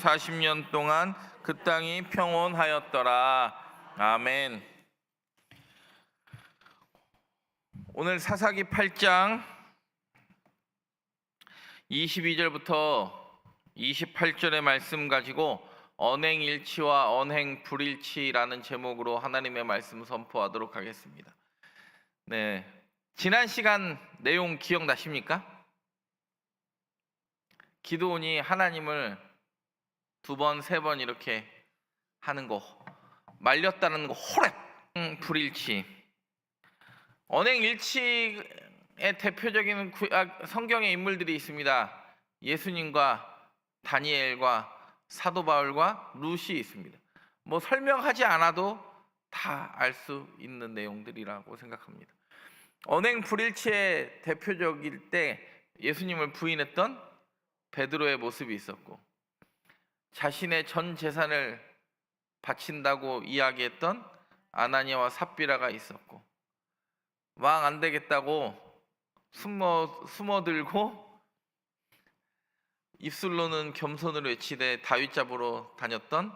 40년 동안 그 땅이 평온하였더라. 아멘. 오늘 사사기 8장 22절부터 28절의 말씀 가지고 언행일치와 언행불일치라는 제목으로 하나님의 말씀 선포하도록 하겠습니다. 네, 지난 시간 내용 기억나십니까? 기드온이 하나님을 2번, 3번 이렇게 하는 거, 말렸다는 거, 호렙, 불일치. 언행일치의 대표적인 성경의 인물들이 있습니다. 예수님과 다니엘과 사도 바울과 룻이 있습니다. 뭐 설명하지 않아도 다 알 수 있는 내용들이라고 생각합니다. 언행불일치의 대표적일 때 예수님을 부인했던 베드로의 모습이 있었고, 자신의 전 재산을 바친다고 이야기했던 아나니아와 삽비라가 있었고, 왕 안 되겠다고 숨어들고 입술로는 겸손을 외치되 다윗 잡으러 다녔던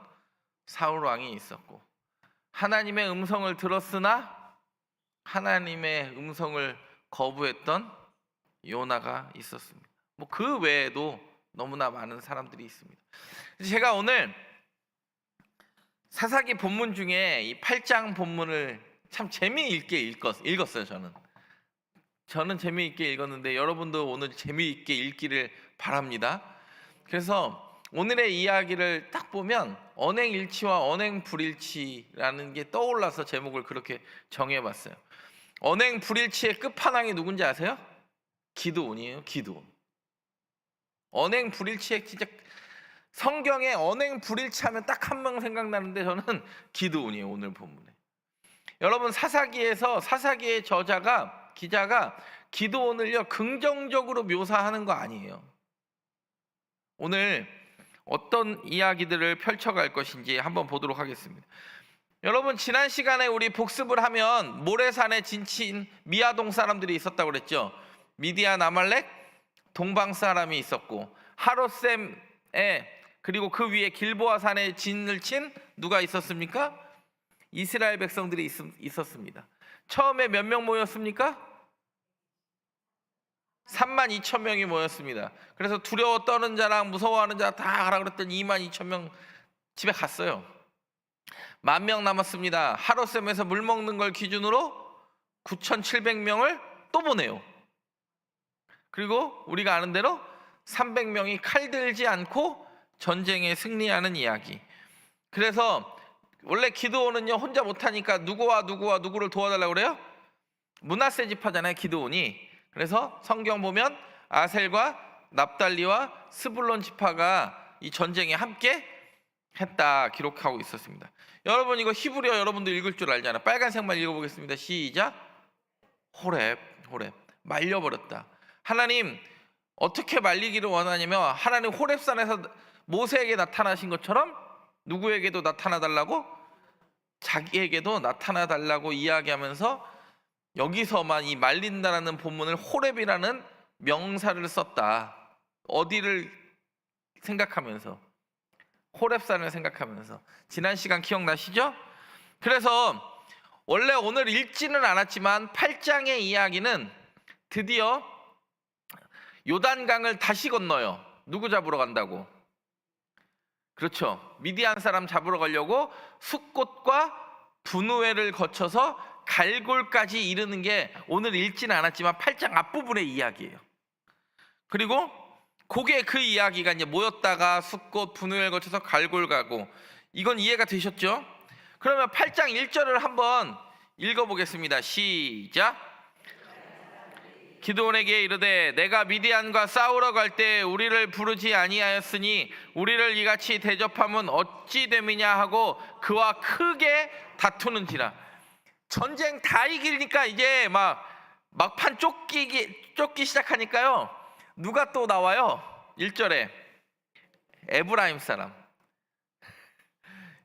사울 왕이 있었고, 하나님의 음성을 들었으나 하나님의 음성을 거부했던 요나가 있었습니다. 뭐 그 외에도 너무나 많은 사람들이 있습니다. 제가 오늘 사사기 본문 중에 이 8장 본문을 참 재미있게 읽었어요. 저는 재미있게 읽었는데 여러분도 오늘 재미있게 읽기를 바랍니다. 그래서 오늘의 이야기를 딱 보면 언행일치와 언행불일치라는 게 떠올라서 제목을 그렇게 정해봤어요. 언행불일치의 끝판왕이 누군지 아세요? 기드온이에요. 기드온. 언행불일치의 진짜 성경에 언행불일치하면 딱 한 명 생각나는데 저는 기드온이에요. 오늘 본문에. 여러분, 사사기의 기자가 기드온을요 긍정적으로 묘사하는 거 아니에요. 오늘 어떤 이야기들을 펼쳐갈 것인지 한번 보도록 하겠습니다. 여러분, 지난 시간에 우리 복습을 하면 모래산에 진친 미아동 사람들이 있었다고 그랬죠. 미디안, 아말렉, 동방 사람이 있었고, 하롯셈에 그리고 그 위에 길보아 산에 진을 친 누가 있었습니까? 이스라엘 백성들이 있었습니다. 처음에 몇 명 모였습니까? 32,000명이 모였습니다. 그래서 두려워 떠는 자랑 무서워하는 자 다 가라 그랬더니 22,000명 집에 갔어요. 10,000명 남았습니다. 하롯셈에서 물 먹는 걸 기준으로 9,700명을 또 보내요. 그리고 우리가 아는 대로 300명이 칼 들지 않고 전쟁에 승리하는 이야기. 그래서 원래 기드온은요 혼자 못하니까 누구를 도와달라고 그래요? 므낫세 지파잖아요, 기드온이. 그래서 성경 보면 아셀과 납달리와 스불론 지파가 이 전쟁에 함께 했다 기록하고 있었습니다. 여러분, 이거 히브리어 여러분도 읽을 줄 알잖아요. 빨간색만 읽어보겠습니다. 시작. 호렙. 말려버렸다. 하나님 어떻게 말리기를 원하냐면, 하나님 호렙산에서 모세에게 나타나신 것처럼 누구에게도 나타나달라고, 자기에게도 나타나달라고 이야기하면서 여기서만 이 말린다라는 본문을 호렙이라는 명사를 썼다. 어디를 생각하면서? 호렙산을 생각하면서. 지난 시간 기억나시죠? 그래서 원래 오늘 읽지는 않았지만 8장의 이야기는 드디어 요단강을 다시 건너요. 누구 잡으러 간다고? 그렇죠. 미디안 사람 잡으러 가려고 숫곳과 분우엘을 거쳐서 갈골까지 이르는 게 오늘 읽지는 않았지만 8장 앞부분의 이야기예요. 그리고 그게 그 이야기가 이제 모였다가 숫곳, 분우엘 거쳐서 갈골 가고, 이건 이해가 되셨죠? 그러면 8장 1절을 한번 읽어보겠습니다. 시작. 기드온에게 이르되 내가 미디안과 싸우러 갈 때 우리를 부르지 아니하였으니 우리를 이같이 대접함은 어찌 됨이냐 하고 그와 크게 다투는지라. 전쟁 다 이기니까 이제 막판 쫓기 시작하니까요, 누가 또 나와요? 1절에 에브라임 사람.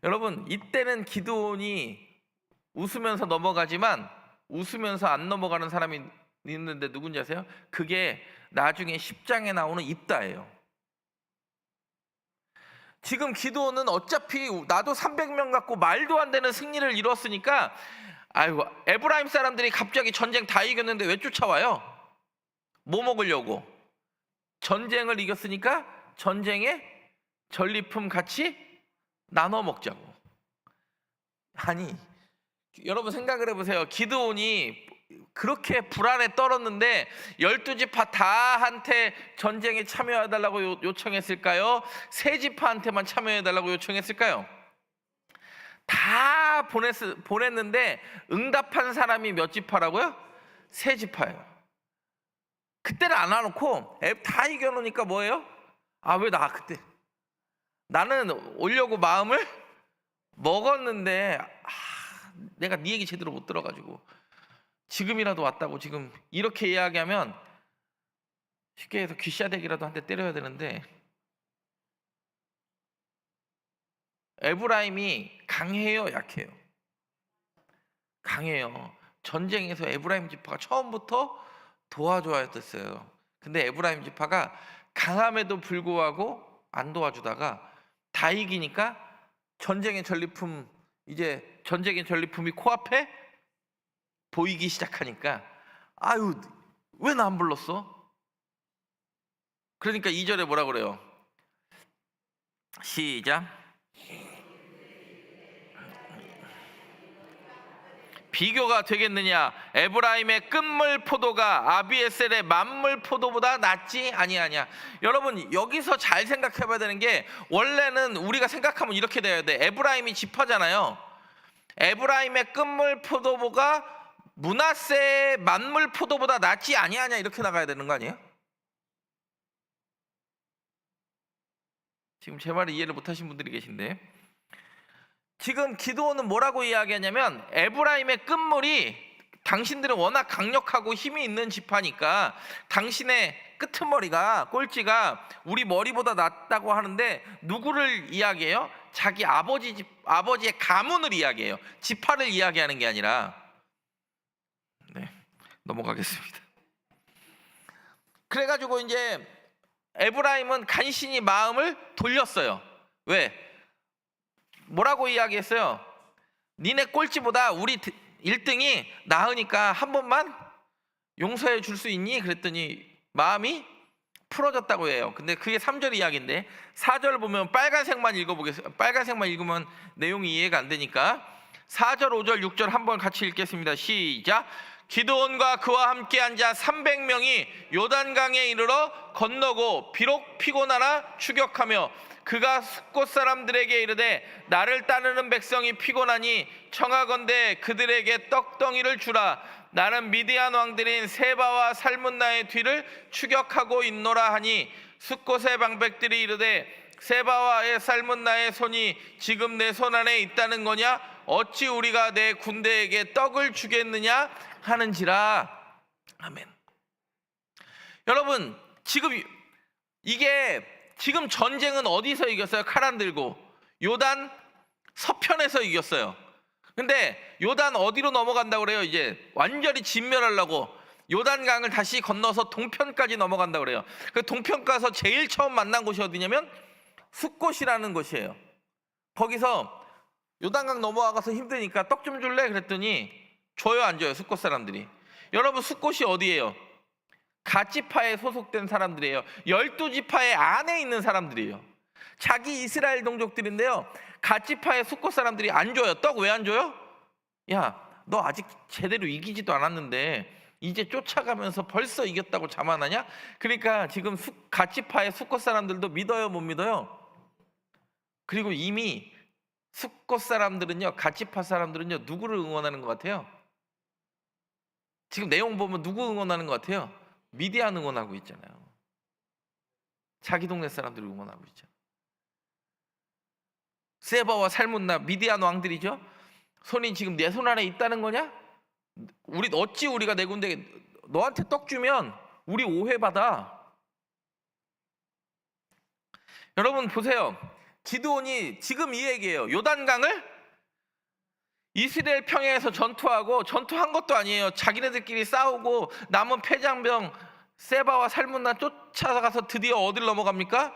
여러분, 이때는 기드온이 웃으면서 넘어가지만 웃으면서 안 넘어가는 사람이 있는데 누군지 아세요? 그게 나중에 10장에 나오는 입다예요. 지금 기드온은 어차피 나도 300명 갖고 말도 안 되는 승리를 이뤘으니까 아이고 에브라임 사람들이 갑자기 전쟁 다 이겼는데 왜 쫓아와요? 뭐 먹으려고? 전쟁을 이겼으니까 전쟁에 전리품 같이 나눠 먹자고. 아니 여러분 생각을 해보세요. 기드온이 그렇게 불안에 떨었는데 12지파 다한테 전쟁에 참여해달라고 요청했을까요? 세 지파한테만 참여해달라고 요청했을까요? 다 보냈는데 응답한 사람이 몇 지파라고요? 세 지파예요. 그때를 안 와놓고 다 이겨놓으니까 뭐예요? 아 왜 나 그때 나는 오려고 마음을 먹었는데 내가 네 얘기 제대로 못 들어가지고 지금이라도 왔다고 지금 이렇게 이야기하면 쉽게 해서 귀싸대기라도 한 대 때려야 되는데 에브라임이 강해요, 약해요? 강해요. 전쟁에서 에브라임 지파가 처음부터 도와줘야 됐어요. 근데 에브라임 지파가 강함에도 불구하고 안 도와주다가 다 이기니까 전쟁의 전리품이 코앞에 보이기 시작하니까 아유 왜 나 안 불렀어? 그러니까 2절에 뭐라 그래요? 시작. 비교가 되겠느냐? 에브라임의 끝물 포도가 아비에셀의 만물 포도보다 낫지? 아니야. 여러분 여기서 잘 생각해 봐야 되는 게 원래는 우리가 생각하면 이렇게 돼야 돼. 에브라임이 지파잖아요. 에브라임의 끝물 포도보가 므낫세의 만물 포도보다 낫지 아니야 이렇게 나가야 되는 거 아니에요? 지금 제 말을 이해를 못하신 분들이 계신데 지금 기드온은 뭐라고 이야기하냐면 에브라임의 끝물이 당신들은 워낙 강력하고 힘이 있는 지파니까 당신의 끄트머리가 꼴찌가 우리 머리보다 낫다고 하는데 누구를 이야기해요? 자기 아버지의 가문을 이야기해요. 지파를 이야기하는 게 아니라. 네, 넘어가겠습니다. 그래가지고 이제 에브라임은 간신히 마음을 돌렸어요. 왜? 뭐라고 이야기했어요? 니네 꼴찌보다 우리 1등이 나으니까 한 번만 용서해 줄 수 있니? 그랬더니 마음이 풀어졌다고 해요. 근데 그게 3절 이야기인데 4절 보면 빨간색만 읽어보겠습니다. 빨간색만 읽으면 내용이 이해가 안 되니까 4절, 5절, 6절 한번 같이 읽겠습니다. 시작. 기드온과 그와 함께 앉아 300명이 요단강에 이르러 건너고 비록 피곤하나 추격하며 그가 숫곳 사람들에게 이르되 나를 따르는 백성이 피곤하니 청하건대 그들에게 떡덩이를 주라. 나는 미디안 왕들인 세바와 살문나의 뒤를 추격하고 있노라 하니 숫곳의 방백들이 이르되 세바와의 살문나의 손이 지금 내 손 안에 있다는 거냐? 어찌 우리가 내 군대에게 떡을 주겠느냐 하는지라. 아멘. 여러분 지금 전쟁은 어디서 이겼어요? 칼 안 들고 요단 서편에서 이겼어요. 근데 요단 어디로 넘어간다고 그래요? 이제 완전히 진멸하려고 요단강을 다시 건너서 동편까지 넘어간다고 그래요. 그 동편 가서 제일 처음 만난 곳이 어디냐면 숫곳이라는 곳이에요. 거기서 요단강 넘어가서 힘드니까 떡 좀 줄래? 그랬더니 줘요 안 줘요? 숫곳 사람들이. 여러분 숫곳이 어디예요? 갓지파에 소속된 사람들이에요. 12지파의 안에 있는 사람들이에요. 자기 이스라엘 동족들인데요. 갓지파의 숫곳 사람들이 안 줘요. 떡 왜 안 줘요? 야, 너 아직 제대로 이기지도 않았는데 이제 쫓아가면서 벌써 이겼다고 자만하냐? 그러니까 지금 갓지파의 숫곳 사람들도 믿어요, 못 믿어요? 그리고 이미 숫곳 사람들은요, 갓지파 사람들은요, 누구를 응원하는 것 같아요? 지금 내용 보면 누구 응원하는 것 같아요? 미디안 응원하고 있잖아요. 자기 동네 사람들을 응원하고 있잖아요. 세바와 살문나 미디안 왕들이죠. 손이 지금 내 손 안에 있다는 거냐? 어찌 우리가 내 군대에 너한테 떡 주면 우리 오해받아. 여러분 보세요. 기드온이 지금 이 얘기예요. 요단강을 이스라엘 평야에서 전투한 것도 아니에요. 자기네들끼리 싸우고 남은 패장병 세바와 살문나 쫓아가서 드디어 어딜 넘어갑니까?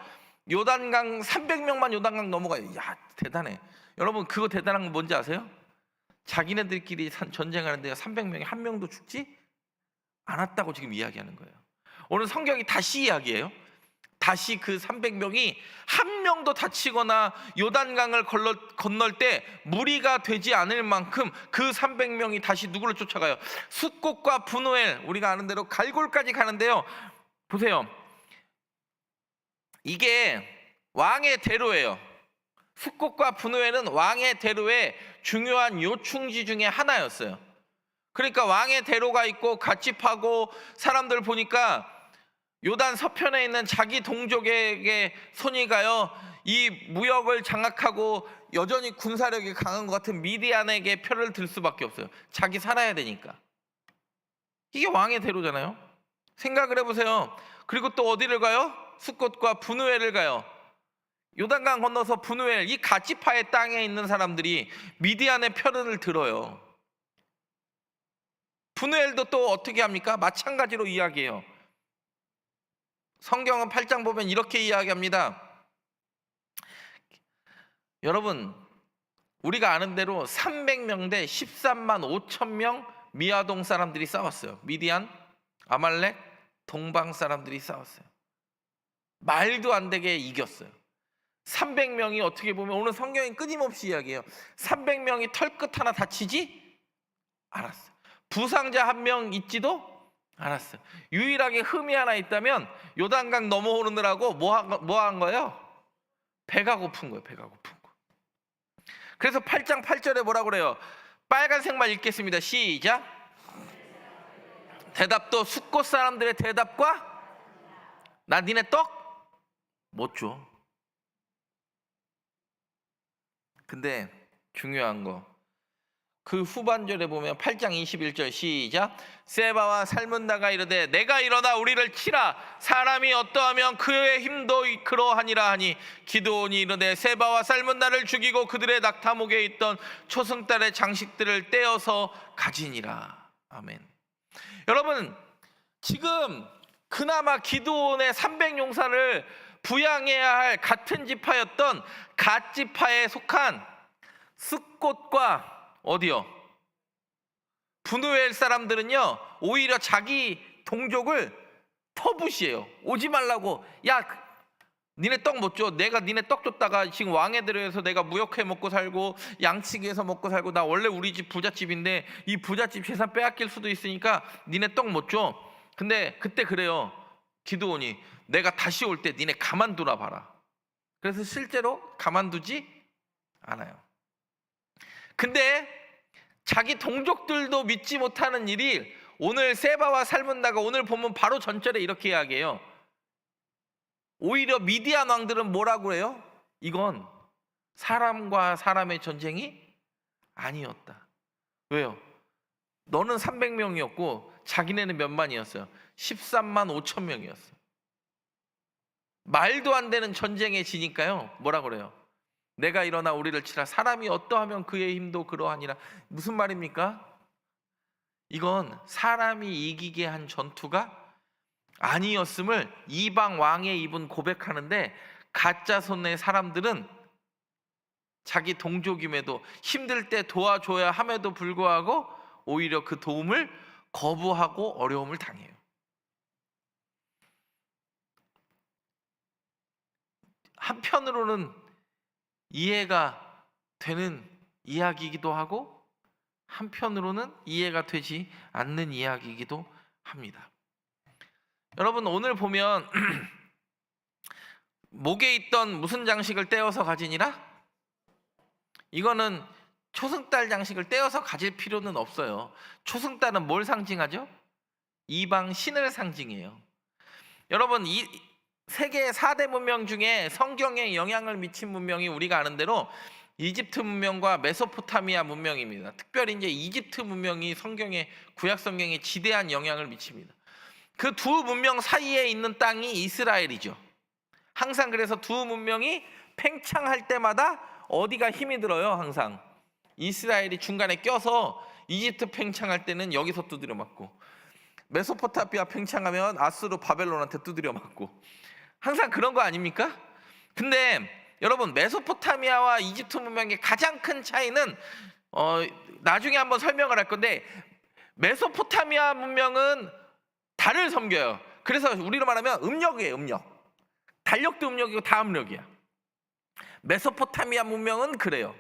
요단강 300명만 요단강 넘어가요. 야, 대단해. 여러분, 그거 대단한 건 뭔지 아세요? 자기네들끼리 전쟁하는데 300명이 한 명도 죽지 않았다고 지금 이야기하는 거예요. 오늘 성경이 다시 이야기해요. 다시 그 300명이 한 명도 다치거나 요단강을 건널 때 무리가 되지 않을 만큼 그 300명이 다시 누구를 쫓아가요? 숫곳과 브누엘, 우리가 아는 대로 갈골까지 가는데요. 보세요. 이게 왕의 대로예요. 숫곳과 브누엘은 왕의 대로의 중요한 요충지 중에 하나였어요. 그러니까 왕의 대로가 있고 같이 파고, 사람들 보니까 요단 서편에 있는 자기 동족에게 손이 가요. 이 무역을 장악하고 여전히 군사력이 강한 것 같은 미디안에게 표를 들 수밖에 없어요. 자기 살아야 되니까. 이게 왕의 대로잖아요. 생각을 해보세요. 그리고 또 어디를 가요? 숫곳과 브누엘을 가요. 요단강 건너서 브누엘, 이 가치파의 땅에 있는 사람들이 미디안의 표를 들어요. 브누엘도 또 어떻게 합니까? 마찬가지로 이야기해요. 성경은 8장 보면 이렇게 이야기합니다. 여러분, 우리가 아는 대로 300명 대 13만 5천 명 미아동 사람들이 싸웠어요. 미디안, 아말렉, 동방 사람들이 싸웠어요. 말도 안 되게 이겼어요. 300명이 어떻게 보면 오늘 성경이 끊임없이 이야기해요. 300명이 털끝 하나 다치지 않았어요. 부상자 한 명 있지도 않았어요. 유일하게 흠이 하나 있다면 요단강 넘어오느라고 뭐 한 거예요? 배가 고픈 거예요. 배가 고픈 거. 그래서 8장 8절에 뭐라고 그래요? 빨간색만 읽겠습니다. 시작. 대답도 숫곳 사람들의 대답과 나 니네 떡 못 줘. 근데 중요한 거, 그 후반절에 보면 8장 21절 시작. 세바와 살문나가 이르되 내가 일어나 우리를 치라. 사람이 어떠하면 그의 힘도 그러하니라 하니 기드온이 이르되 세바와 살문나를 죽이고 그들의 낙타목에 있던 초승달의 장식들을 떼어서 가지니라. 아멘. 여러분, 지금 그나마 기드온의 300용사를 부양해야 할 같은 지파였던 갓 지파에 속한 숫곳과 어디요? 브누엘 사람들은요, 오히려 자기 동족을 터부시해요. 오지 말라고. 야, 니네 떡 못 줘. 내가 니네 떡 줬다가 지금 왕의 대로에서 내가 무역해 먹고 살고 양치기해서 먹고 살고, 나 원래 우리 집 부잣집인데 이 부잣집 재산 빼앗길 수도 있으니까 니네 떡 못 줘. 근데 그때 그래요. 기드온이 내가 다시 올 때 니네 가만두나 봐라. 그래서 실제로 가만두지 않아요. 근데 자기 동족들도 믿지 못하는 일이 오늘 세바와 살문나가 오늘 보면 바로 전절에 이렇게 이야기해요. 오히려 미디안 왕들은 뭐라고 해요? 이건 사람과 사람의 전쟁이 아니었다. 왜요? 너는 300명이었고 자기네는 몇만이었어요? 13만 5천 명이었어요. 말도 안 되는 전쟁에 지니까요, 뭐라 그래요? 내가 일어나 우리를 치라. 사람이 어떠하면 그의 힘도 그러하니라. 무슨 말입니까? 이건 사람이 이기게 한 전투가 아니었음을 이방 왕의 입은 고백하는데, 가짜 손의 사람들은 자기 동족임에도 힘들 때 도와줘야 함에도 불구하고 오히려 그 도움을 거부하고 어려움을 당해요. 한편으로는 이해가 되는 이야기이기도 하고 한편으로는 이해가 되지 않는 이야기이기도 합니다. 여러분, 오늘 보면 목에 있던 무슨 장식을 떼어서 가지니라? 이거는 초승달 장식을 떼어서 가질 필요는 없어요. 초승달은 뭘 상징하죠? 이방 신을 상징해요. 여러분, 이 세계 4대 문명 중에 성경에 영향을 미친 문명이 우리가 아는 대로 이집트 문명과 메소포타미아 문명입니다. 특별히 이제 이집트 문명이 성경에, 구약 성경에 지대한 영향을 미칩니다. 그 두 문명 사이에 있는 땅이 이스라엘이죠. 항상 그래서 두 문명이 팽창할 때마다 어디가 힘이 들어요? 항상 이스라엘이 중간에 껴서 이집트 팽창할 때는 여기서 두드려 맞고, 메소포타미아 팽창하면 아수르 바벨론한테 두드려 맞고, 항상 그런 거 아닙니까? 근데 여러분, 메소포타미아와 이집트 문명의 가장 큰 차이는 나중에 한번 설명을 할 건데, 메소포타미아 문명은 달을 섬겨요. 그래서 우리로 말하면 음력이에요. 음력. 달력도 음력이고 다 음력이야. 메소포타미아 문명은 그래요.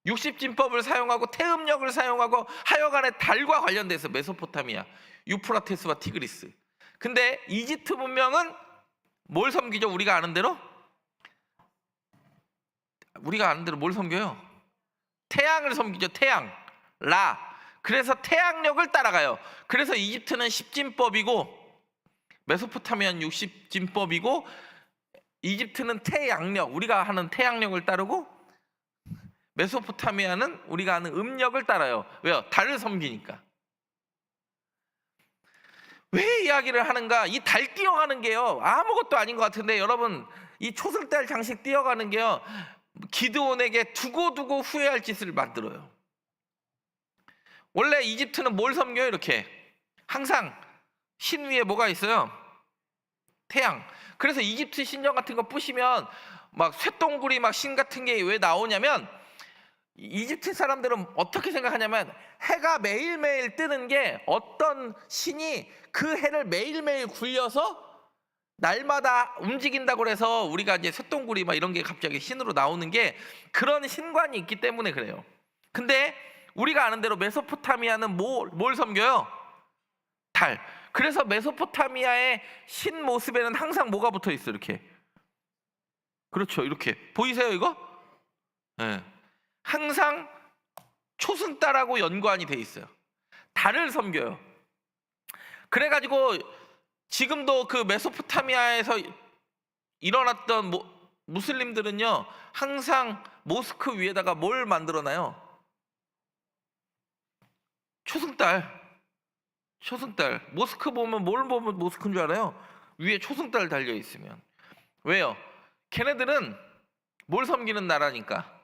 60진법을 사용하고 태음력을 사용하고 하여간에 달과 관련돼서 메소포타미아, 유프라테스와 티그리스. 근데 이집트 문명은 뭘 섬기죠? 우리가 아는 대로 뭘 섬겨요? 태양을 섬기죠. 태양, 라. 그래서 태양력을 따라가요. 그래서 이집트는 10진법이고 메소포타미아는 60진법이고 이집트는 태양력, 우리가 하는 태양력을 따르고 메소포타미아는 우리가 아는 음력을 따라요. 왜요? 달을 섬기니까. 왜 이야기를 하는가? 이 달 띄어가는 게요, 아무것도 아닌 것 같은데 여러분, 이 초승달 장식 띄어가는 게요, 기드온에게 두고두고 후회할 짓을 만들어요. 원래 이집트는 뭘 섬겨요? 이렇게 항상 신 위에 뭐가 있어요? 태양. 그래서 이집트 신전 같은 거 보시면 막 쇠동굴이 막 신 같은 게 왜 나오냐면, 이집트 사람들은 어떻게 생각하냐면 해가 매일매일 뜨는 게 어떤 신이 그 해를 매일매일 굴려서 날마다 움직인다고 해서 우리가 이제 쇠동굴이 막 이런 게 갑자기 신으로 나오는 게 그런 신관이 있기 때문에 그래요. 근데 우리가 아는 대로 메소포타미아는 뭘 섬겨요? 달. 그래서 메소포타미아의 신 모습에는 항상 뭐가 붙어 있어? 이렇게. 그렇죠. 이렇게. 보이세요, 이거? 네. 항상 초승달하고 연관이 돼 있어요. 달을 섬겨요. 그래가지고 지금도 그 메소포타미아에서 일어났던 무슬림들은요, 항상 모스크 위에다가 뭘 만들어놔요? 초승달. 모스크 보면 뭘 보면 모스크인 줄 알아요? 위에 초승달 달려 있으면. 왜요? 걔네들은 뭘 섬기는 나라니까.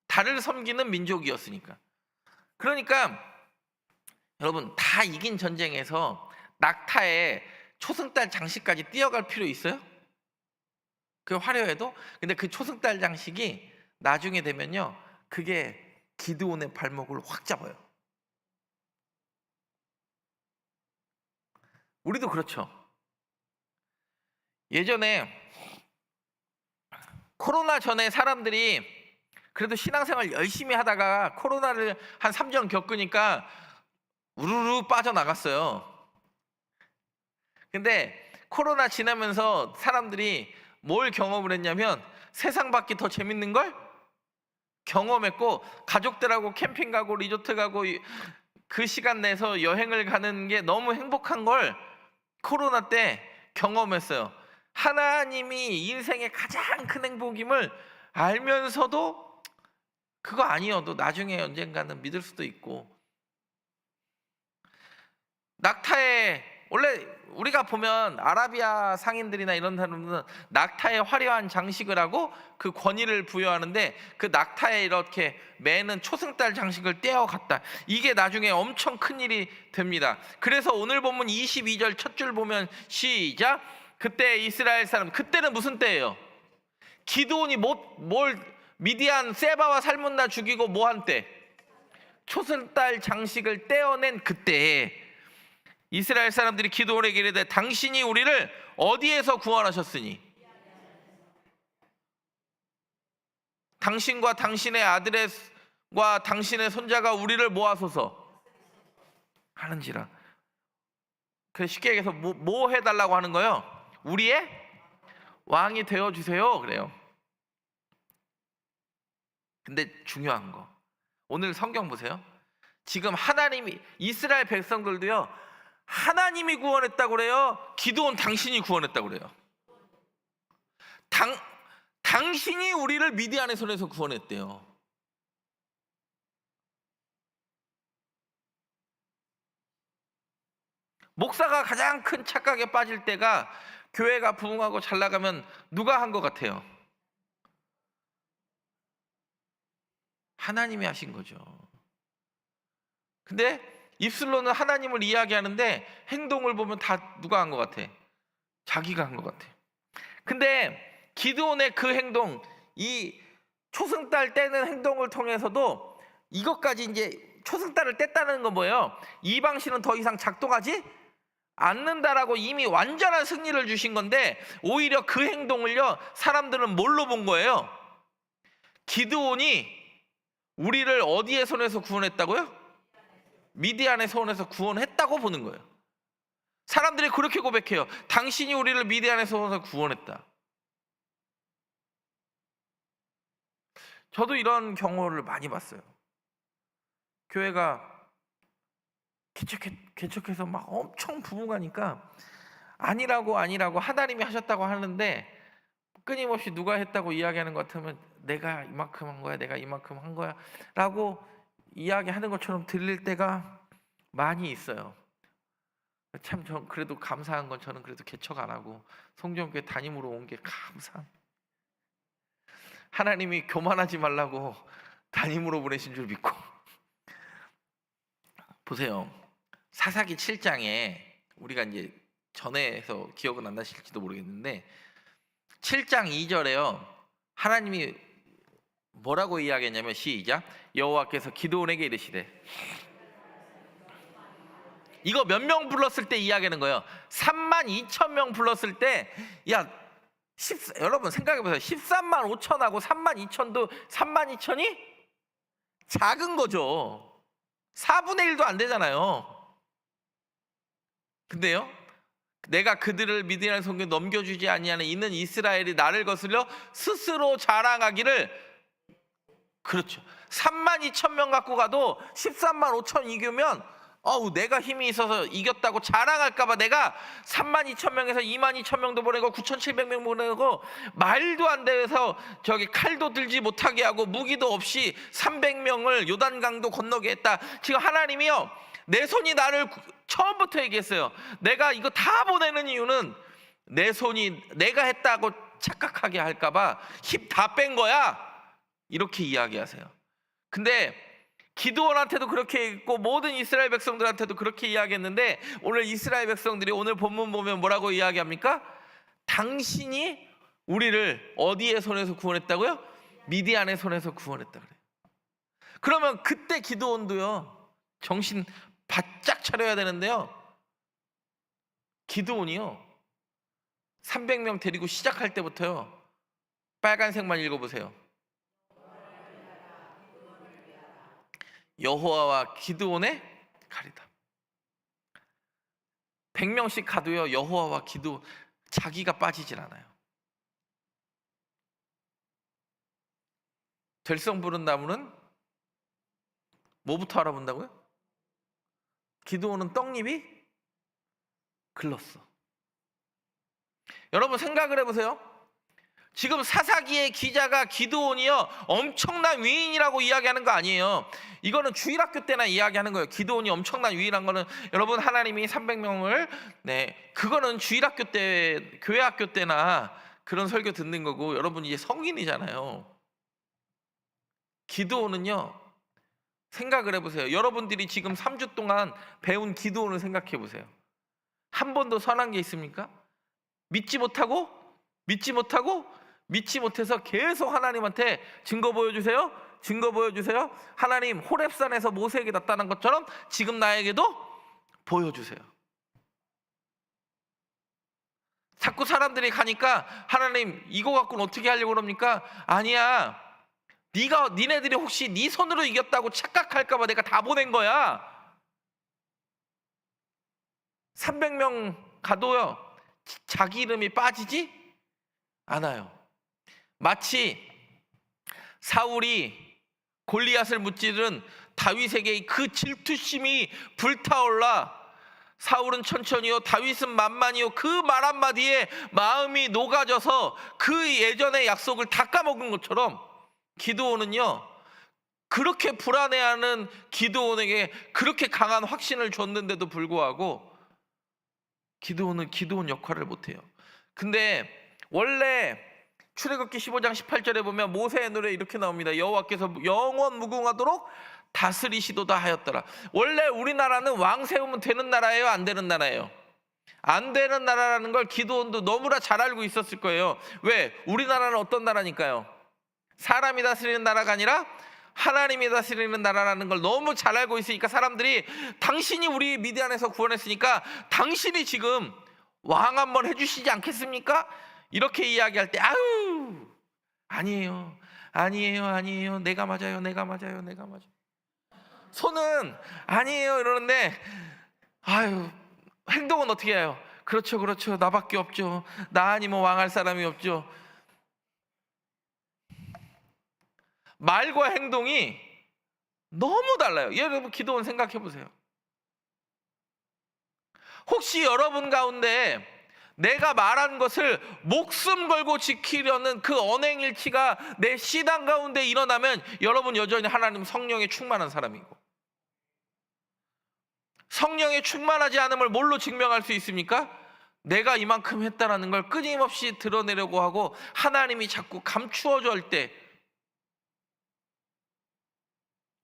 달을 섬기는 민족이었으니까. 그러니까 여러분, 다 이긴 전쟁에서 낙타에 초승달 장식까지 띄어갈 필요 있어요? 그 화려해도? 근데 그 초승달 장식이 나중에 되면요, 그게 기드온의 발목을 확 잡아요. 우리도 그렇죠. 예전에 코로나 전에 사람들이 그래도 신앙생활 열심히 하다가 코로나를 한 3년 겪으니까 우르르 빠져나갔어요. 근데 코로나 지나면서 사람들이 뭘 경험을 했냐면 세상 밖이 더 재밌는 걸 경험했고, 가족들하고 캠핑 가고 리조트 가고 그 시간 내서 여행을 가는 게 너무 행복한 걸 코로나 때 경험했어요. 하나님이 인생의 가장 큰 행복임을 알면서도 그거 아니어도 나중에 언젠가는 믿을 수도 있고, 낙타에 원래 우리가 보면 아라비아 상인들이나 이런 사람들은 낙타에 화려한 장식을 하고 그 권위를 부여하는데, 그 낙타에 이렇게 매는 초승달 장식을 떼어갔다. 이게 나중에 엄청 큰 일이 됩니다. 그래서 오늘 본문 22절 첫 줄 보면 시작. 그때 이스라엘 사람, 그때는 무슨 때예요? 기드온이 미디안 세바와 살문나 죽이고 뭐 한 때? 초승달 장식을 떼어낸 그때에 이스라엘 사람들이 기드온에게 이르되 당신이 우리를 어디에서 구원하셨으니 당신과 당신의 아들과 당신의 손자가 우리를 모아소서 하는지라. 그래서 쉽게 얘기해서 뭐 해달라고 하는 거예요? 우리의 왕이 되어주세요 그래요. 근데 중요한 거, 오늘 성경 보세요. 지금 하나님이, 이스라엘 백성들도요, 하나님이 구원했다고 그래요? 기드온 당신이 구원했다고 그래요? 당신이 우리를 미디안의 손에서 구원했대요. 목사가 가장 큰 착각에 빠질 때가, 교회가 부흥하고 잘 나가면 누가 한 것 같아요? 하나님이 하신 거죠. 근데 입술로는 하나님을 이야기하는데 행동을 보면 다 누가 한 것 같아? 자기가 한 것 같아. 근데 기드온의 그 행동, 이 초승달 떼는 행동을 통해서도 이것까지 이제 초승달을 뗐다는 건 뭐예요? 이방신은 더 이상 작동하지 않는다라고 이미 완전한 승리를 주신 건데, 오히려 그 행동을요 사람들은 뭘로 본 거예요? 기드온이 우리를 어디의 손에서 구원했다고요? 미디안의 손에서 구원했다고 보는 거예요. 사람들이 그렇게 고백해요. 당신이 우리를 미디안의 손에서 구원했다. 저도 이런 경우를 많이 봤어요. 교회가 개척해서 막 엄청 부흥하니까 아니라고 하나님이 하셨다고 하는데, 끊임없이 누가 했다고 이야기하는 것 같으면 내가 이만큼 한 거야, 내가 이만큼 한 거야 라고 이야기하는 것처럼 들릴 때가 많이 있어요. 참 그래도 감사한 건, 저는 그래도 개척 안 하고 성전교회 담임으로 온 게 감사합니다. 하나님이 교만하지 말라고 담임으로 보내신 줄 믿고. 보세요, 사사기 7장에 우리가 이제 전에서 기억은 안 나실지도 모르겠는데 7장 2절에요 하나님이 뭐라고 이야기했냐면, 시작. 여호와께서 기드온에게 이르시되, 이거 몇 명 불렀을 때 이야기하는 거예요. 32,000명 불렀을 때, 여러분 생각해보세요. 13만 5천하고 32,000도 32,000이 작은 거죠. 4분의 1도 안 되잖아요. 근데요, 내가 그들을 미디안의 손에 넘겨주지 아니하는 이는 이스라엘이 나를 거슬려 스스로 자랑하기를, 그렇죠. 32,000명 갖고 가도 13만 5천 이기면 내가 힘이 있어서 이겼다고 자랑할까봐 내가 32,000명에서 22,000명도 보내고 9,700명 보내고 말도 안 돼서 저기 칼도 들지 못하게 하고 무기도 없이 300명을 요단강도 건너게 했다. 지금 하나님이요, 내 손이 나를, 처음부터 얘기했어요. 내가 이거 다 보내는 이유는 내 손이 내가 했다고 착각하게 할까봐 힘 다 뺀 거야, 이렇게 이야기하세요. 근데 기드온한테도 그렇게 했고 모든 이스라엘 백성들한테도 그렇게 이야기했는데, 오늘 이스라엘 백성들이 오늘 본문 보면 뭐라고 이야기합니까? 당신이 우리를 어디의 손에서 구원했다고요? 미디안의 손에서 구원했다 그래요. 그러면 그때 기드온도요 정신 바짝 차려야 되는데요, 기드온이요 300명 데리고 시작할 때부터요 빨간색만 읽어보세요. 여호와와 기드온의 가리다. 100명씩 가도요 여호와와 기드온, 자기가 빠지질 않아요. 될성 부른 나무는 뭐부터 알아본다고요? 기드온은 떡잎이 글렀어. 여러분 생각을 해보세요. 지금 사사기의 기자가 기드온이요 엄청난 위인이라고 이야기하는 거 아니에요. 이거는 주일학교 때나 이야기하는 거예요. 기드온이 엄청난 위인한 거는, 여러분 하나님이 300명을 그거는 주일학교 때, 교회 학교 때나 그런 설교 듣는 거고, 여러분 이제 성인이잖아요. 기드온은요, 생각을 해보세요. 여러분들이 지금 3주 동안 배운 기드온을 생각해 보세요. 한 번도 선한 게 있습니까? 믿지 못해서 계속 하나님한테 증거 보여주세요, 증거 보여주세요. 하나님 호렙산에서 모세에게 나타난 것처럼 지금 나에게도 보여주세요. 자꾸 사람들이 가니까 하나님 이거 갖고는 어떻게 하려고 그럽니까? 아니야, 니네들이 혹시 네 손으로 이겼다고 착각할까 봐 내가 다 보낸 거야. 300명 가도요 자기 이름이 빠지지 않아요. 마치 사울이 골리앗을 무찌른 다윗에게 그 질투심이 불타올라 사울은 천천히요 다윗은 만만히요 그 말 한마디에 마음이 녹아져서 그 예전의 약속을 다 까먹은 것처럼, 기드온은요 그렇게 불안해하는 기드온에게 그렇게 강한 확신을 줬는데도 불구하고 기드온은 기드온 역할을 못해요. 근데 원래 출애굽기 15장 18절에 보면 모세의 노래 이렇게 나옵니다. 여호와께서 영원 무궁하도록 다스리시도다 하였더라. 원래 우리나라는 왕 세우면 되는 나라예요, 안 되는 나라예요? 안 되는 나라라는 걸 기드온도 너무나 잘 알고 있었을 거예요. 왜? 우리나라는 어떤 나라니까요? 사람이 다스리는 나라가 아니라 하나님이 다스리는 나라라는 걸 너무 잘 알고 있으니까 사람들이 당신이 우리 미디안에서 구원했으니까 당신이 지금 왕 한번 해주시지 않겠습니까? 이렇게 이야기할 때 아유 아니에요 아니에요 아니에요 내가 맞아요 내가 맞아요 내가 맞아요 손은 아니에요 이러는데 아유 행동은 어떻게 해요? 그렇죠 그렇죠 나밖에 없죠 나 아니면 왕할 사람이 없죠. 말과 행동이 너무 달라요. 여러분 기도원 생각해 보세요. 혹시 여러분 가운데 내가 말한 것을 목숨 걸고 지키려는 그 언행일치가 내 신앙 가운데 일어나면 여러분 여전히 하나님 성령에 충만한 사람이고, 성령에 충만하지 않음을 뭘로 증명할 수 있습니까? 내가 이만큼 했다라는 걸 끊임없이 드러내려고 하고 하나님이 자꾸 감추어줘 할 때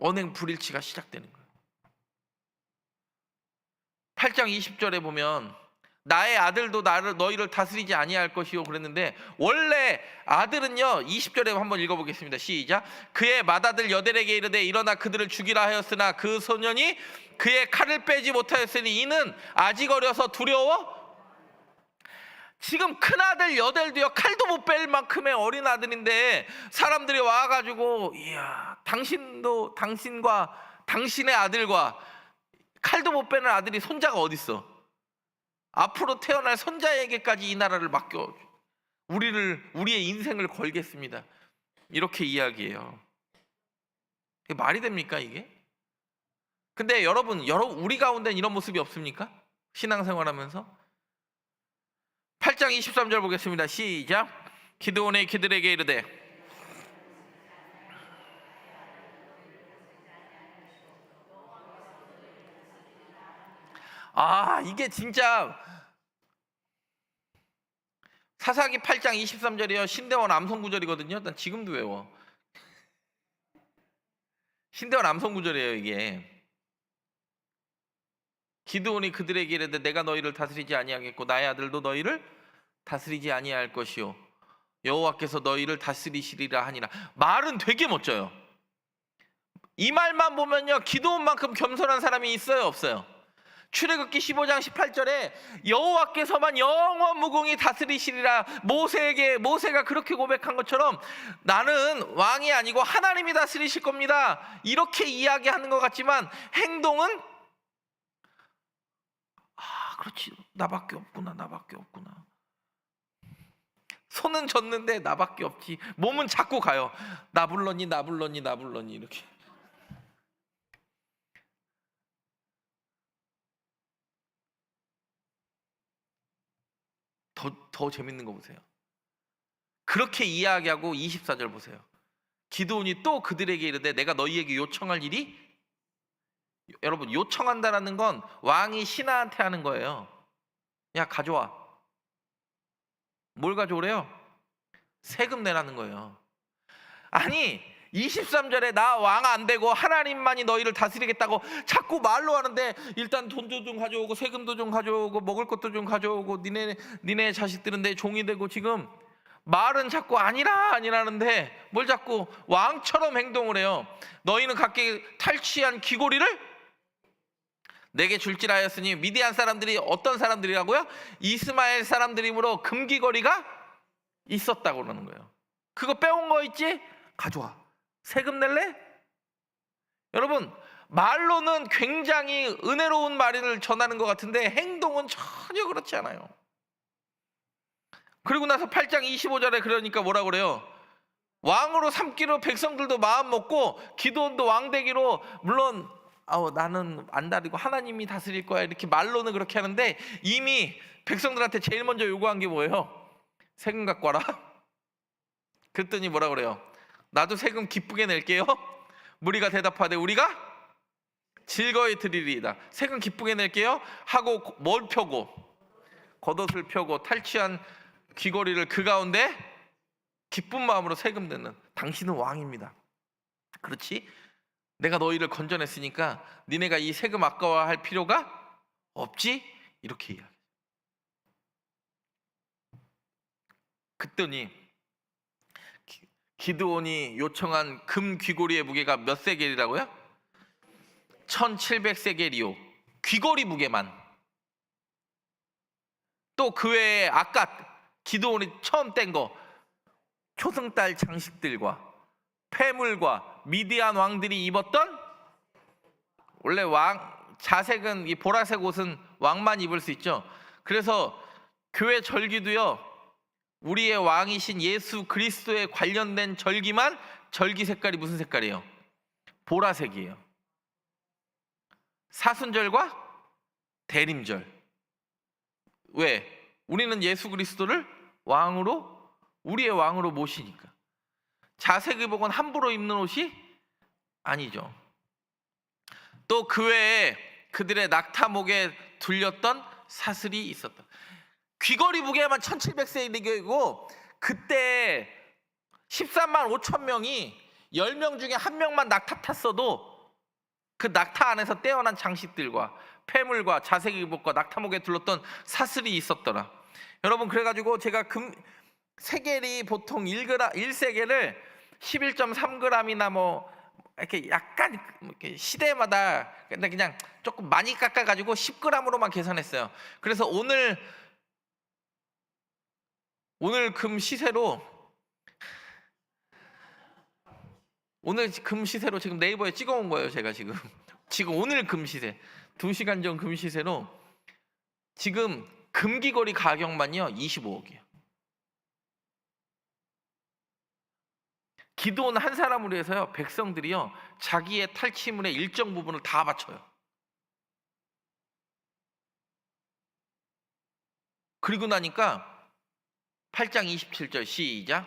언행 불일치가 시작되는 거예요. 8장 20절에 보면 나의 아들도 너희를 다스리지 아니할 것이요 그랬는데, 원래 아들은요 20절에 한번 읽어보겠습니다. 시작. 그의 맏아들 여델에게 이르되 일어나 그들을 죽이라 하였으나 그 소년이 그의 칼을 빼지 못하였으니 이는 아직 어려서 두려워. 지금 큰아들 여델도요 칼도 못 뺄 만큼의 어린 아들인데 사람들이 와가지고 이야 당신도 당신과 당신의 아들과 칼도 못 빼는 아들이 손자가 어딨어, 앞으로 태어날 손자에게까지 이 나라를 맡겨 우리의 인생을 걸겠습니다, 이렇게 이야기해요. 이게 말이 됩니까 이게? 근데 여러분 우리 가운데는 이런 모습이 없습니까? 신앙생활하면서 8장 23절 보겠습니다. 시작. 기드온이 그들에게 이르되 이게 진짜 사사기 8장 23절이요 신대원 암송구절이거든요. 일단 지금도 외워. 신대원 암송구절이에요 이게. 기드온이 그들에게 이르되 내가 너희를 다스리지 아니하겠고 나의 아들도 너희를 다스리지 아니할 것이요 여호와께서 너희를 다스리시리라 하니라. 말은 되게 멋져요. 이 말만 보면요 기드온만큼 겸손한 사람이 있어요 없어요? 출애굽기 15장 18절에 여호와께서만 영원 무궁히 다스리시리라, 모세가 그렇게 고백한 것처럼 나는 왕이 아니고 하나님이 다스리실 겁니다 이렇게 이야기하는 것 같지만 행동은 그렇지 나밖에 없구나 나밖에 없구나. 손은 졌는데 나밖에 없지, 몸은 자꾸 가요. 나 불렀니 나 불렀니 나 불렀니 이렇게. 더 재밌는 거 보세요. 그렇게 이야기하고 24절 보세요. 기드온이 또 그들에게 이르되 내가 너희에게 요청할 일이, 여러분 요청한다라는 건 왕이 신하한테 하는 거예요. 야 가져와. 뭘 가져오래요? 세금 내라는 거예요. 아니 23절에 나 왕 안 되고 하나님만이 너희를 다스리겠다고 자꾸 말로 하는데 일단 돈도 좀 가져오고 세금도 좀 가져오고 먹을 것도 좀 가져오고 니네 자식들은 내 종이 되고, 지금 말은 자꾸 아니라는데 뭘 자꾸 왕처럼 행동을 해요. 너희는 각기 탈취한 귀고리를 내게 줄지라 하였으니 미디안 사람들이 어떤 사람들이라고요? 이스마엘 사람들이므로 금귀거리가 있었다고 그러는 거예요. 그거 빼온 거 있지? 가져와. 세금 낼래? 여러분 말로는 굉장히 은혜로운 말을 전하는 것 같은데 행동은 전혀 그렇지 않아요. 그리고 나서 8장 25절에 그러니까 뭐라고 그래요? 왕으로 삼기로 백성들도 마음 먹고 기드온도 왕 되기로, 물론 나는 안 다리고 하나님이 다스릴 거야 이렇게 말로는 그렇게 하는데 이미 백성들한테 제일 먼저 요구한 게 뭐예요? 세금 갖고 와라. 그랬더니 뭐라 그래요? 나도 세금 기쁘게 낼게요. 무리가 대답하되 우리가 즐거이 드리리이다. 세금 기쁘게 낼게요 하고 뭘 펴고? 겉옷을 펴고 탈취한 귀걸이를 그 가운데 기쁜 마음으로 세금 내는, 당신은 왕입니다. 그렇지? 내가 너희를 건져냈으니까 니네가 이 세금 아까워할 필요가 없지? 이렇게 이야기해요. 그랬더니 기드온이 요청한 금 귀고리의 무게가 몇 세겔이라고요? 1700세겔이요. 귀고리 무게만. 또 그 외에 아까 기드온이 처음 뗀 거 초승달 장식들과 폐물과 미디안 왕들이 입었던, 원래 왕 자색은, 이 보라색 옷은 왕만 입을 수 있죠. 그래서 교회 절기도요, 우리의 왕이신 예수 그리스도에 관련된 절기만 절기 색깔이 무슨 색깔이에요? 보라색이에요. 사순절과 대림절. 왜? 우리는 예수 그리스도를 왕으로, 우리의 왕으로 모시니까. 자색의복은 함부로 입는 옷이 아니죠. 또 그 외에 그들의 낙타목에 둘렸던 사슬이 있었다. 귀걸이 무게만 1700세겔이고, 그때 13만 5천 명이 10명 중에 1명만 낙타 탔어도 그 낙타 안에서 떼어난 장식들과 폐물과 자색의복과 낙타목에 둘렀던 사슬이 있었더라. 여러분, 그래가지고 제가 세겔이 보통 1세겔을 11.3g이나 뭐 이렇게 약간 이렇게 시대마다 그냥 조금 많이 깎아가지고 10g으로만 계산했어요. 그래서 오늘 금 시세로, 지금 네이버에 찍어온 거예요. 제가 지금 오늘 금 시세, 2시간 전 금 시세로 지금 금귀걸이 가격만요 25억이에요. 기드온 한 사람으로 해서요, 백성들이요 자기의 탈취물의 일정 부분을 다 바쳐요. 그리고 나니까 8장 27절 시작.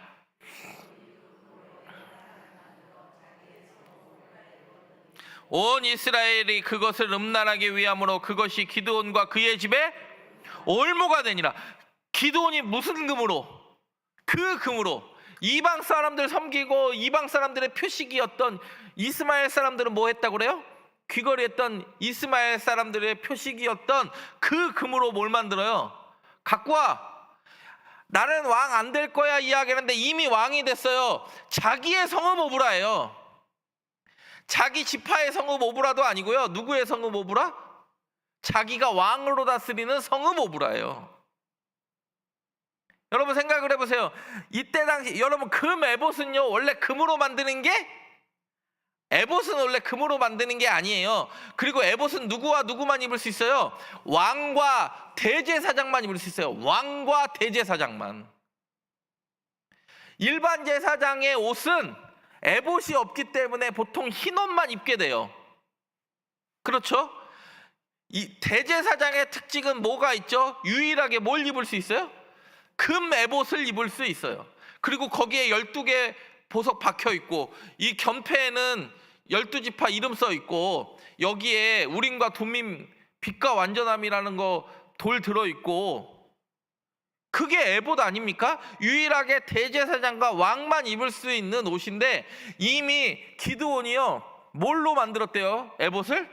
온 이스라엘이 그것을 음란하게 위함으로 그것이 기드온과 그의 집에 올무가 되니라. 기드온이 무슨 금으로? 그 금으로 이방 사람들 섬기고 이방 사람들의 표식이었던 이스마엘 사람들은 뭐 했다고 그래요? 귀걸이 했던 이스마엘 사람들의 표식이었던 그 금으로 뭘 만들어요? 갖고 와. 나는 왕 안 될 거야 이야기하는데 이미 왕이 됐어요. 자기의 성읍 오브라예요. 자기 지파의 성읍 오브라도 아니고요. 누구의 성읍 오브라? 자기가 왕으로 다스리는 성읍 오브라예요. 여러분 생각을 해보세요. 이때 당시 여러분 금 에봇은요 원래 금으로 만드는 게, 에봇은 원래 금으로 만드는 게 아니에요. 그리고 에봇은 누구와 누구만 입을 수 있어요? 왕과 대제사장만 입을 수 있어요. 왕과 대제사장만. 일반 제사장의 옷은 에봇이 없기 때문에 보통 흰 옷만 입게 돼요. 그렇죠? 이 대제사장의 특징은 뭐가 있죠? 유일하게 뭘 입을 수 있어요? 금 에봇을 입을 수 있어요. 그리고 거기에 12개 보석 박혀 있고, 이 견패에는 12지파 이름 써 있고, 여기에 우림과 둠밈 빛과 완전함이라는 거 돌 들어 있고, 그게 에봇 아닙니까? 유일하게 대제사장과 왕만 입을 수 있는 옷인데, 이미 기드온이요 뭘로 만들었대요? 에봇을?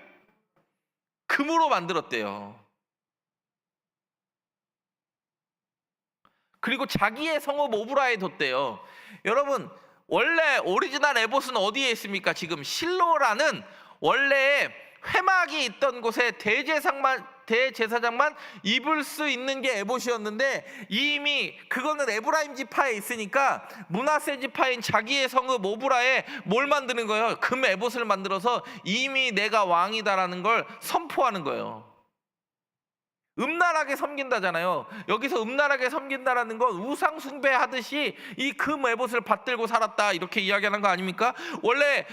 금으로 만들었대요. 그리고 자기의 성읍 오브라에 뒀대요. 여러분 원래 오리지널 에봇은 어디에 있습니까? 지금 실로라는 원래 회막이 있던 곳에 대제사장만 입을 수 있는 게 에봇이었는데, 이미 그거는 에브라임 지파에 있으니까 므낫세 지파인 자기의 성읍 오브라에 뭘 만드는 거예요? 금 에봇을 만들어서 이미 내가 왕이다라는 걸 선포하는 거예요. 음란하게 섬긴다잖아요. 여기서 음란하게 섬긴다라는 건 우상 숭배하듯이 이 금 에봇을 받들고 살았다 이렇게 이야기하는 거 아닙니까? 원래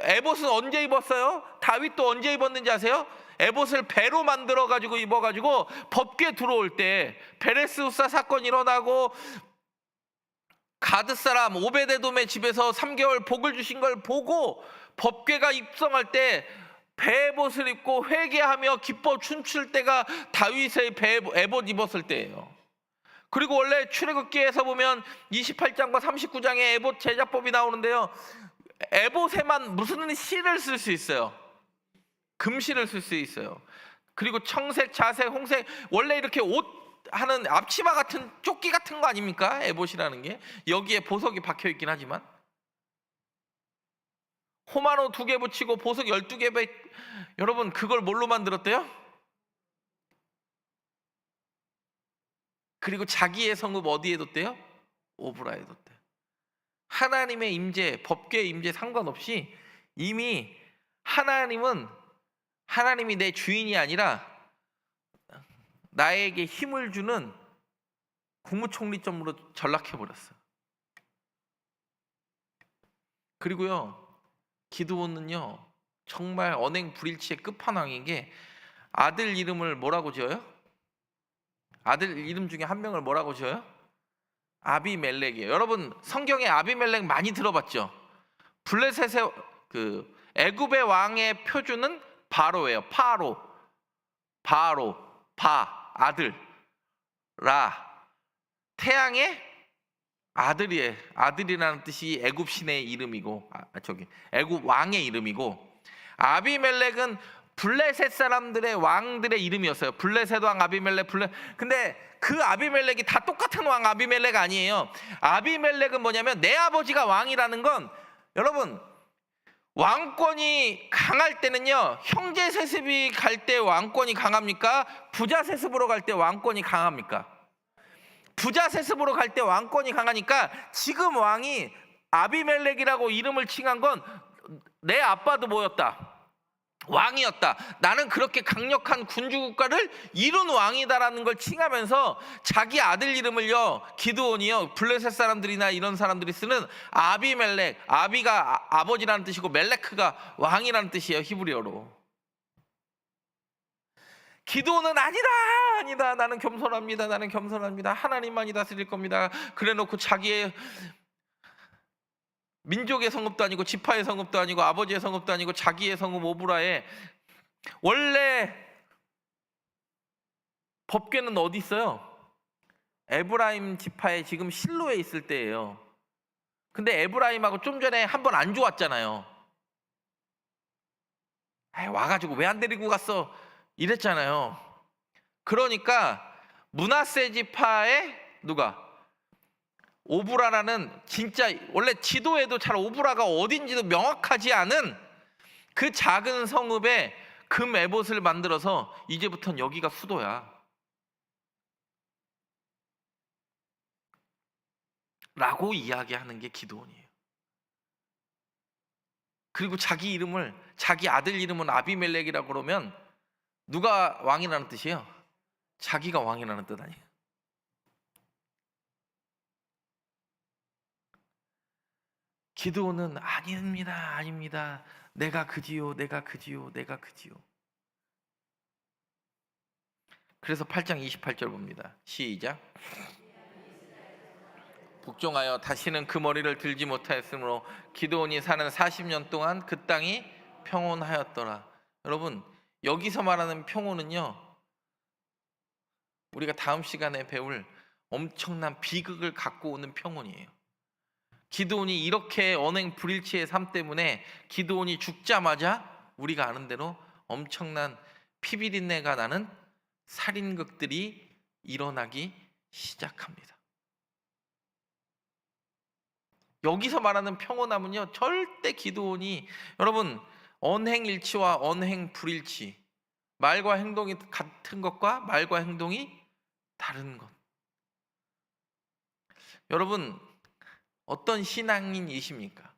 에봇은 언제 입었어요? 다윗도 언제 입었는지 아세요? 에봇을 배로 만들어 가지고 입어가지고 법궤 들어올 때, 베레스 후사 사건 일어나고 가드 사람 오베데돔의 집에서 3개월 복을 주신 걸 보고 법궤가 입성할 때 배에봇을 입고 회개하며 기뻐 춤출 때가 다윗의 에봇 입었을 때예요. 그리고 원래 출애굽기에서 보면 28장과 39장에 에봇 제작법이 나오는데요, 에봇에만 무슨 실을 쓸 수 있어요? 금실을 쓸 수 있어요. 그리고 청색, 자색, 홍색, 원래 이렇게 옷 하는 앞치마 같은 조끼 같은 거 아닙니까? 에봇이라는 게 여기에 보석이 박혀 있긴 하지만 호마노 2개 붙이고 보석 12개 여러분 그걸 뭘로 만들었대요? 그리고 자기의 성읍 어디에 뒀대요? 오브라에 뒀대요. 하나님의 임재, 법궤의 임재 상관없이 이미 하나님이 내 주인이 아니라 나에게 힘을 주는 국무총리점으로 전락해버렸어. 그리고요, 기드온은요 정말 언행 불일치의 끝판왕인 게 아들 이름을 뭐라고 지어요? 아들 이름 중에 한 명을 뭐라고 지어요? 아비멜렉이에요. 여러분 성경에 아비멜렉 많이 들어봤죠? 블레셋의 애굽의 왕의 표준은 바로예요. 바로 아들 라 태양의 아들이라는 뜻이 애굽 신의 이름이고 애굽 왕의 이름이고, 아비멜렉은 블레셋 사람들의 왕들의 이름이었어요. 블레셋 왕 아비멜렉 근데 그 아비멜렉이 다 똑같은 왕 아비멜렉 아니에요. 아비멜렉은 뭐냐면 내 아버지가 왕이라는 건, 여러분 왕권이 강할 때는요 형제 세습이 갈 때 왕권이 강합니까? 부자 세습으로 갈 때 왕권이 강합니까? 부자 세습으로 갈 때 왕권이 강하니까 지금 왕이 아비멜렉이라고 이름을 칭한 건 내 아빠도 뭐였다? 왕이었다. 나는 그렇게 강력한 군주 국가를 이룬 왕이다라는 걸 칭하면서 자기 아들 이름을요 기드온이요 블레셋 사람들이나 이런 사람들이 쓰는 아비멜렉, 아비가 아버지라는 뜻이고 멜레크가 왕이라는 뜻이에요, 히브리어로. 기드온은 아니다 나는 겸손합니다 하나님만이 다스릴 겁니다 그래놓고 자기의 민족의 성읍도 아니고 지파의 성읍도 아니고 아버지의 성읍도 아니고 자기의 성읍 오브라에, 원래 법궤는 어디 있어요? 에브라임 지파에 지금 실로에 있을 때예요. 근데 에브라임하고 좀 전에 한번 안 좋았잖아요. 와가지고 왜 안 데리고 갔어? 이랬잖아요. 그러니까 므낫세 지파의 누가? 오브라라는, 진짜 원래 지도에도 잘 오브라가 어딘지도 명확하지 않은 그 작은 성읍에 금 에봇을 만들어서 이제부터는 여기가 수도야 라고 이야기하는 게 기드온이에요. 그리고 자기 아들 이름은 아비멜렉이라고 그러면 누가 왕이라는 뜻이에요? 자기가 왕이라는 뜻 아니에요. 기드온은 아닙니다. 내가 그지요. 그래서 8장 28절 봅니다. 시작. 복종하여 다시는 그 머리를 들지 못하였으므로 기드온이 사는 40년 동안 그 땅이 평온하였더라. 여러분 여기서 말하는 평온은요 우리가 다음 시간에 배울 엄청난 비극을 갖고 오는 평온이에요. 기드온이 이렇게 언행 불일치의 삶 때문에 기드온이 죽자마자 우리가 아는 대로 엄청난 피비린내가 나는 살인극들이 일어나기 시작합니다. 여기서 말하는 평온함은요 절대 기드온이, 여러분 언행일치와 언행불일치, 말과 행동이 같은 것과 말과 행동이 다른 것. 여러분 어떤 신앙인이십니까?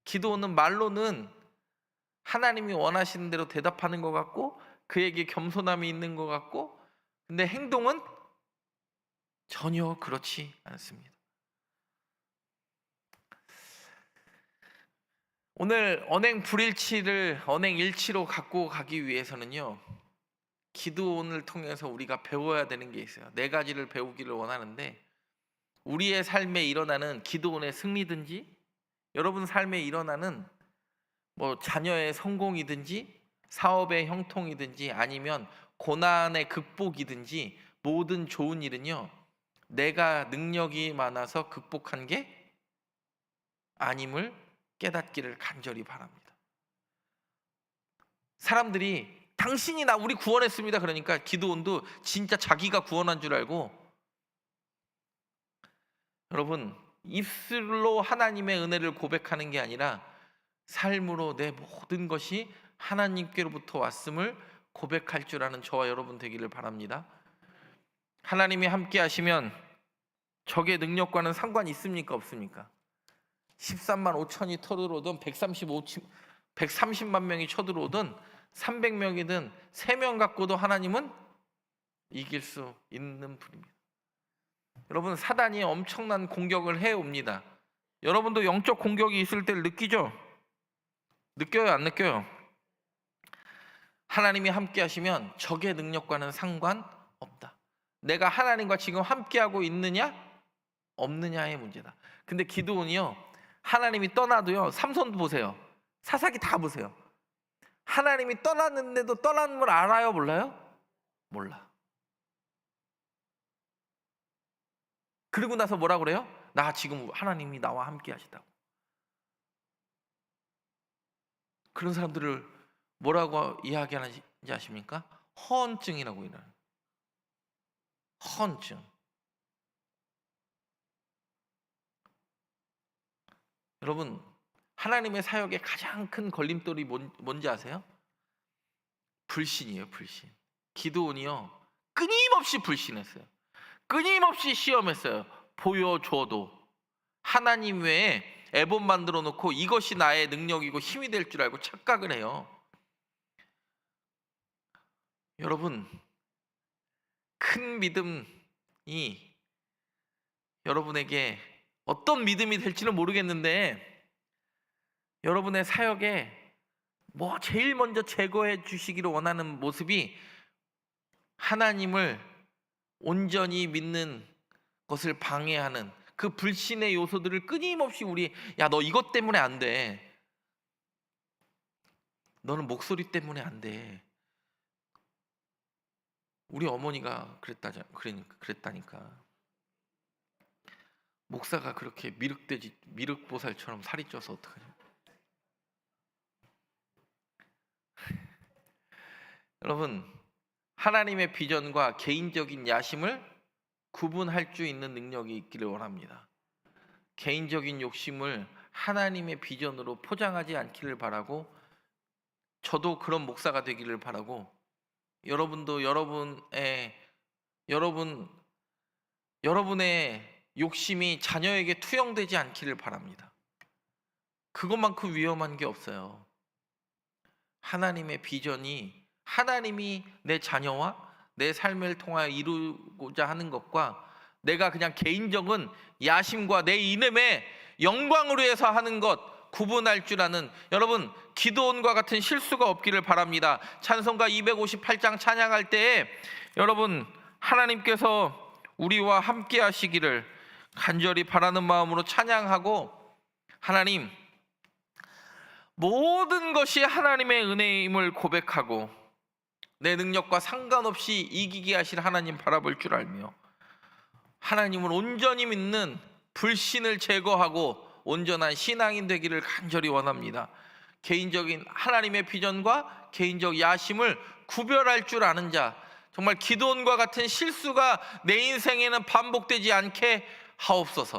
기드온은 말로는 하나님이 원하시는 대로 대답하는 것 같고 그에게 겸손함이 있는 것 같고, 근데 행동은 전혀 그렇지 않습니다. 오늘 언행일치로 갖고 가기 위해서는요 기드온을 통해서 우리가 배워야 되는 게 있어요. 4가지를 배우기를 원하는데, 우리의 삶에 일어나는 기드온의 승리든지, 여러분 삶에 일어나는 자녀의 성공이든지 사업의 형통이든지 아니면 고난의 극복이든지 모든 좋은 일은요 내가 능력이 많아서 극복한 게 아님을 깨닫기를 간절히 바랍니다. 사람들이 당신이 우리 구원했습니다. 그러니까 기드온도 진짜 자기가 구원한 줄 알고, 여러분, 입술로 하나님의 은혜를 고백하는 게 아니라 삶으로 내 모든 것이 하나님께로부터 왔음을 고백할 줄 아는 저와 여러분 되기를 바랍니다. 하나님이 함께 하시면 적의 능력과는 상관이 있습니까? 없습니까? 13만 5천이 쳐들어오든 130만 명이 쳐들어오든 300명이든 3명 갖고도 하나님은 이길 수 있는 분입니다. 여러분, 사단이 엄청난 공격을 해옵니다. 여러분도 영적 공격이 있을 때를 느끼죠? 느껴요? 안 느껴요? 하나님이 함께 하시면 적의 능력과는 상관없다. 내가 하나님과 지금 함께하고 있느냐 없느냐의 문제다. 근데 기드온이요, 하나님이 떠나도요, 삼손도 보세요, 사사기 다 보세요, 하나님이 떠났는데도 떠난 걸 알아요? 몰라요? 몰라. 그리고 나서 뭐라 그래요? 나 지금 하나님이 나와 함께 하시다고. 그런 사람들을 뭐라고 이야기하는지 아십니까? 허언증이라고 이러는. 허언증. 여러분, 하나님의 사역의 가장 큰 걸림돌이 뭔지 아세요? 불신이에요. 불신. 기드온이요, 끊임없이 불신했어요. 끊임없이 시험했어요. 보여줘도 하나님 외에 애본 만들어 놓고 이것이 나의 능력이고 힘이 될 줄 알고 착각을 해요. 여러분, 큰 믿음이 여러분에게 어떤 믿음이 될지는 모르겠는데, 여러분의 사역에 제일 먼저 제거해 주시기를 원하는 모습이 하나님을 온전히 믿는 것을 방해하는 그 불신의 요소들을 끊임없이 너 이것 때문에 안 돼, 너는 목소리 때문에 안 돼. 우리 어머니가 그랬다니까. 목사가 그렇게 미륵보살처럼 살이 쪄서 어떡하냐. 여러분, 하나님의 비전과 개인적인 야심을 구분할 수 있는 능력이 있기를 원합니다. 개인적인 욕심을 하나님의 비전으로 포장하지 않기를 바라고, 저도 그런 목사가 되기를 바라고, 여러분도 여러분의 욕심이 자녀에게 투영되지 않기를 바랍니다. 그것만큼 위험한 게 없어요. 하나님의 비전이 하나님이 내 자녀와 내 삶을 통하여 이루고자 하는 것과 내가 그냥 개인적인 야심과 내 이름의 영광으로 해서 하는 것 구분할 줄 아는, 여러분, 기드온과 같은 실수가 없기를 바랍니다. 찬송가 258장 찬양할 때에 여러분, 하나님께서 우리와 함께 하시기를 간절히 바라는 마음으로 찬양하고, 하나님, 모든 것이 하나님의 은혜임을 고백하고 내 능력과 상관없이 이기게 하실 하나님 바라볼 줄 알며, 하나님을 온전히 믿는 불신을 제거하고 온전한 신앙인 되기를 간절히 원합니다. 개인적인 하나님의 비전과 개인적 야심을 구별할 줄 아는 자, 정말 기드온과 같은 실수가 내 인생에는 반복되지 않게 하옵소서.